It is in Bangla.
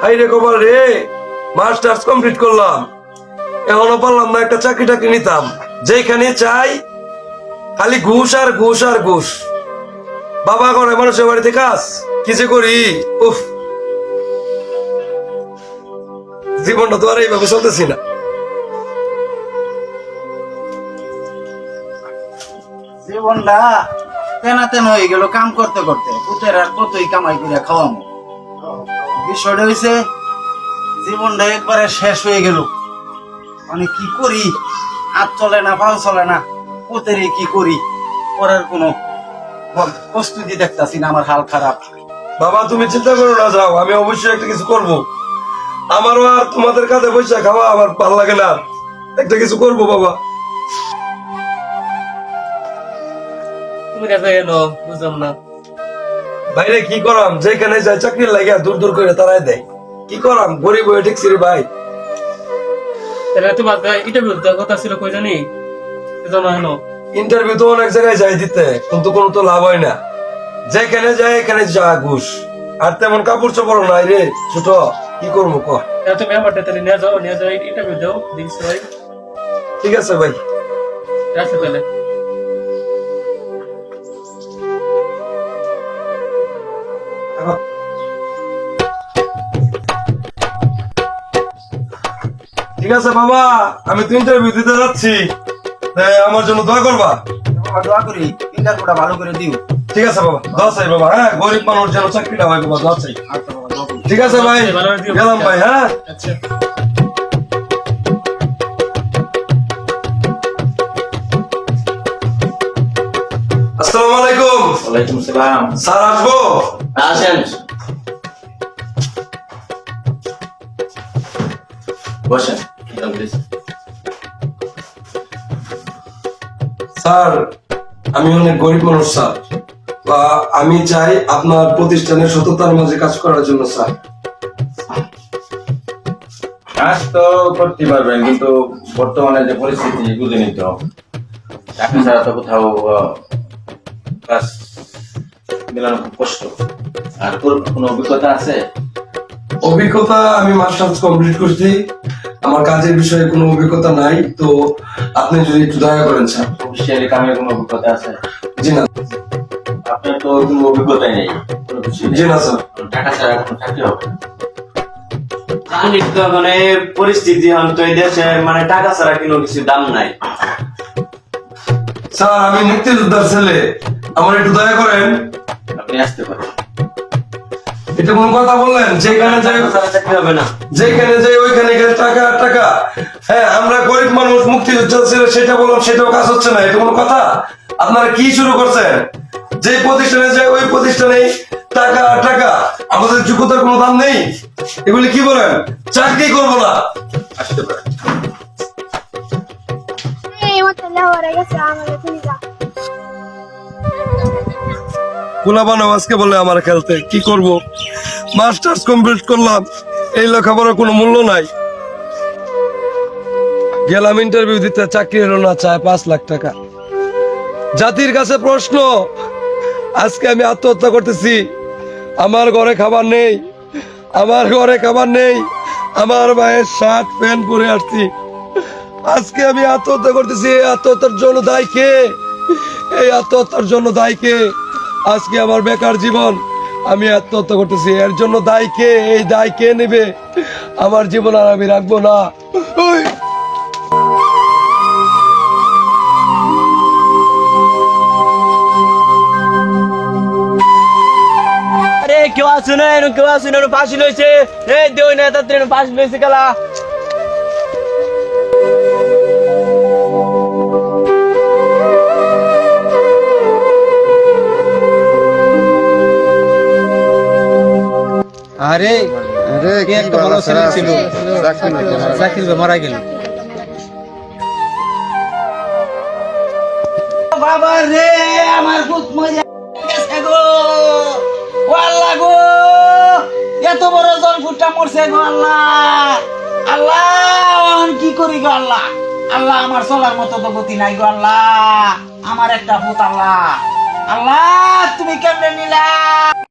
হাই রে কপাল রে, মাস্টার্স কমপ্লিট করলাম, এখনো পারলাম না একটা চাকরি টাকরি নিতাম। যেখানে চাই খালি ঘুষ আর ঘুষ আর ঘুষ। বাবা করে মানুষের বাড়িতে কাজ কি যে করি, উফ, জীবনটা তো আর এইভাবে চলতেছি না। জীবনটা তেনা তেন হয়ে গেল কাম করতে করতে, পুতের আর কতই কামাই করে খাওয়ামো। বিষয়টা হয়েছে জীবনটা একবারে শেষ হয়ে গেল। মানে কি করি, হাত চলে না, পাও চলে না, পুতের কি করি, পরের কোনো প্রস্তুতি দেখতাছি না, আমার হাল খারাপ। বাবা তুমি চিন্তা করো না, যাও, আমি অবশ্যই একটা কিছু করব। আমারও আর তোমাদের কাছে পয়সা খাওয়া আমার ভালো লাগে না, একটা কিছু করব বাবা। তুমি কাছে এলো বুঝলাম না। বাইরে কি করাম, যেখানে যায় চাকরি লাগিয়া দূর দূর করে তারাই দেয়। কি করাম, গরিব হয়ে ঠিকছি রে ভাই। তাহলে তোমার ইন্টারভিউ দেওয়ার কথা ছিল, কই জানি এজন্য হলো। ইন্টারভিউ তো অনেক জায়গায় যাই দিতে, কিন্তু কোনো তো লাভ হয় না। যেখানে যায় এখানে যা ঘুষ, আর তেমন কাপড় চোপড় নাই রে ছোট, কি করবো ক। তুমি আমারটা তাহলে নিয়ে যাও ইন্টারভিউ দাও, দেখছি ভাই। ঠিক আছে ভাই, রাখো তাহলে। ঠিক আছে বাবা, আমি তো ইন্টারভিউ দিতে যাচ্ছি, আমার জন্য দোয়া করবা। দোয়া করি ইন্টারভিউটা ভালো করে দিও। ঠিক আছে বাবা, দোয়া চাই বাবা। হ্যাঁ, গরিব মানুষ যেন চাকরিটা হয় বাবা, দোয়া চাই। আচ্ছা বাবা, দোয়া করি। ঠিক আছে ভাই, গেলাম ভাই। হ্যাঁ আচ্ছা। আসসালামু আলাইকুম। ওয়ালাইকুম সালাম। স্যার আসবো? আসেন, বসেন। স্যার আমি অনেক গরিব মানুষ স্যার, আমি চাই আপনার প্রতিষ্ঠানের সততার মাঝে কাজ করার জন্য স্যার। কাজ তো করতে পারবেন, কিন্তু বর্তমানে যে পরিস্থিতি বুঝে তো, চাকরি ছাড়া তো কোথাও কাজ মেলানো খুব কষ্ট। আর তোর কোনো অভিজ্ঞতা আছে? অভিজ্ঞতা, আমি মাস্টার্স কমপ্লিট করছি, আমার কাজের বিষয়ে কোনো অভিজ্ঞতা নাই, তো আপনি যদি একটু দয়া করেন স্যার। অফিসিয়ালি কামের কোনো অভিজ্ঞতা আছে? জি না। আপনার তো কোনো অভিজ্ঞতাই নেই কোনো কিছুই নেই। জি না স্যার। টাকা ছাড়া কোনো চাকরি হবে না। জানিস তো মানে পরিস্থিতি তো এই দেশে মানে টাকা ছাড়া কোনো কিছু দাম নাই। স্যার আমি মুক্তিযোদ্ধার ছেলে, আমার একটু দয়া করেন। আপনি আসতে পারেন। এটা কোন কথা বললেন, যেখানে যাই চাকরি হবে না। যেখানে যাই ওইখানে গেলে টাকা আর টাকা। হ্যাঁ, আমরা গরিব মানুষ, মুক্তিযোদ্ধা ছিল, সেটা বললাম, সেটাও কাজ হচ্ছে না, এটা কোনো কথা? আপনারা কি শুরু করছেন? যে প্রতিষ্ঠানে যায় ওই প্রতিষ্ঠানে টাকা আর টাকা, আমাদের যোগ্যতার কোনো দাম নেই? এগুলি কি বলেন? চাকরি করবো না। আসতে পারেন। কুলাবানো আজকে বলে আমার খেলতে, কি করব? মাস্টার্স কমপ্লিট করলাম, এই লেখাপড়ার কোনো মূল্য নাই। গেলাম ইন্টারভিউ দিতে, চাকরি হলো না, চায় 5 লাখ টাকা। জাতির কাছে প্রশ্ন, আজকে আমি আত্মহত্যা করতেছি। আমার ঘরে খাবার নেই, আমার ঘরে খাবার নেই, আমার ভাইয়ের শার্ট প্যান্ট পরে আসছি, আজকে আমি আত্মহত্যা করতেছি। এই আত্মহত্যার জন্য দায়ী কে? এই আত্মহত্যার জন্য দায়ী কে? আজকে আমার বেকার জীবন, আমি আত্মহত্যা করতেছি, এর জন্য দায়ী কে? এই দায় কে নেবে? আমার জীবন আর আমি রাখবো না। ওই আরে কেউ আসুন, কেউ আসুন, ফাঁসি লইছে। এই দেও না তাড়াতাড়ি, ফাঁসি লইছে খেলা। আরে আরে কে একটা ভালো ছেলে ছিল, জাকির ভাই মারা গেল। বাবা রে, আমার পুত মরে গেছে গো। ও আল্লাহ গো, এত বড় জল ফুটা মরছে গো আল্লাহ। আল্লাহ এখন কি করি গো আল্লাহ? আল্লাহ আমার চলার মতো তো গতি নাই গো আল্লাহ। আমার একটা পুত আল্লাহ, আল্লাহ তুমি কেমনে নিলা?